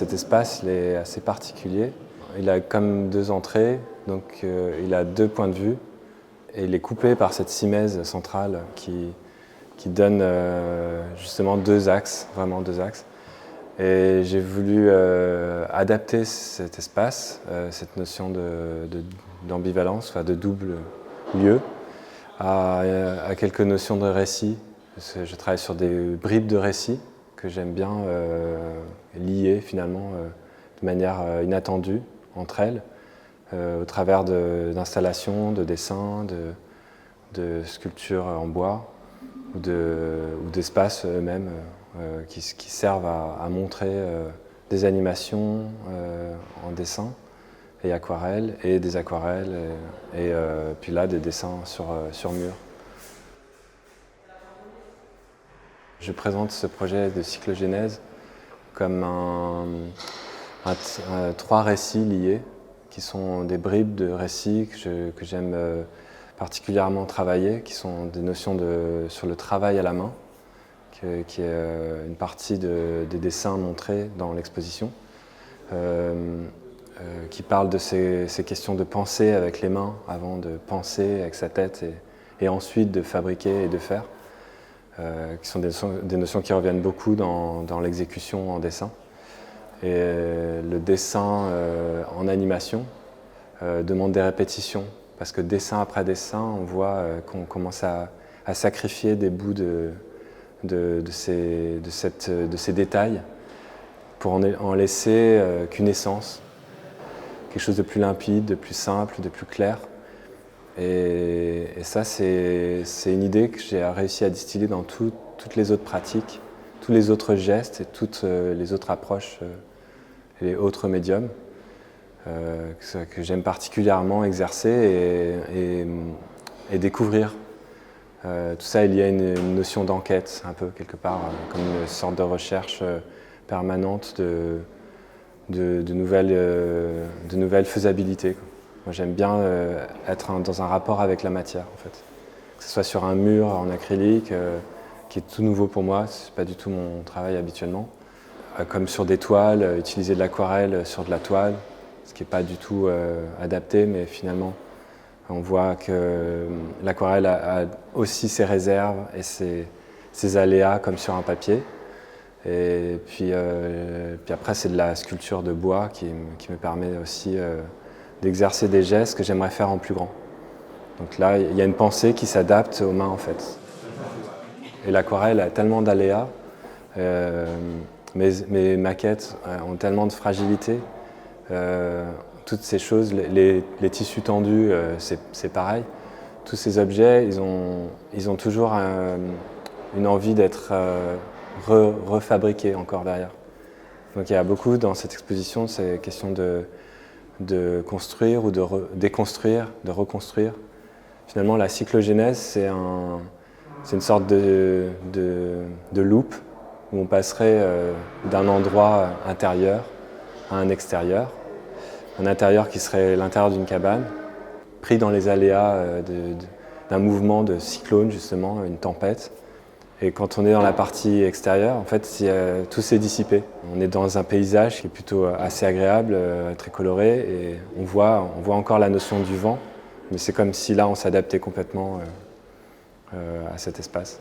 cet espace il est assez particulier. Il a comme deux entrées, donc il a deux points de vue et il est coupé par cette simèse centrale qui donne justement deux axes, vraiment deux axes. Et j'ai voulu adapter cet espace, cette notion d'ambivalence, enfin de double lieu, à quelques notions de récit. Je travaille sur des bribes de récit que j'aime bien lier finalement de manière inattendue entre elles, au travers d'installations, de dessins, de sculptures en bois ou d'espaces eux-mêmes qui servent à montrer des animations en dessin et aquarelle, et des aquarelles, et puis là des dessins sur mur. Je présente ce projet de cyclogénèse comme trois récits liés, qui sont des bribes de récits que j'aime particulièrement travailler, qui sont des notions sur le travail à la main, qui est une partie des dessins montrés dans l'exposition, qui parle de ces questions de penser avec les mains avant de penser avec sa tête et ensuite de fabriquer et de faire. Qui sont des notions qui reviennent beaucoup dans l'exécution en dessin. Et le dessin en animation demande des répétitions, parce que dessin après dessin, on voit qu'on commence à sacrifier des bouts de ces détails pour en laisser qu'une essence, quelque chose de plus limpide, de plus simple, de plus clair. Et ça, c'est une idée que j'ai réussi à distiller dans toutes les autres pratiques, tous les autres gestes et toutes les autres approches et les autres médiums que j'aime particulièrement exercer et découvrir. Tout ça est lié à une notion d'enquête, un peu quelque part, comme une sorte de recherche permanente de nouvelles faisabilités. Moi, j'aime bien être dans un rapport avec la matière, en fait. Que ce soit sur un mur en acrylique, qui est tout nouveau pour moi, c'est pas du tout mon travail habituellement. Comme sur des toiles, utiliser de l'aquarelle sur de la toile, ce qui n'est pas du tout adapté, mais finalement, on voit que l'aquarelle a aussi ses réserves et ses aléas comme sur un papier. Et puis après, c'est de la sculpture de bois qui me permet aussi d'exercer des gestes que j'aimerais faire en plus grand. Donc là, il y a une pensée qui s'adapte aux mains en fait. Et l'aquarelle a tellement d'aléas, mes maquettes ont tellement de fragilité. Toutes ces choses, les tissus tendus, c'est pareil. Tous ces objets, ils ont toujours une envie d'être refabriqués encore derrière. Donc il y a beaucoup dans cette exposition, c'est question de construire ou de déconstruire, de reconstruire. Finalement, la cyclogénèse, c'est une sorte de loop où on passerait d'un endroit intérieur à un extérieur. Un intérieur qui serait l'intérieur d'une cabane, pris dans les aléas d'un mouvement de cyclone, justement, une tempête. Et quand on est dans la partie extérieure, en fait, tout s'est dissipé. On est dans un paysage qui est plutôt assez agréable, très coloré, et on voit encore la notion du vent, mais c'est comme si là, on s'adaptait complètement à cet espace.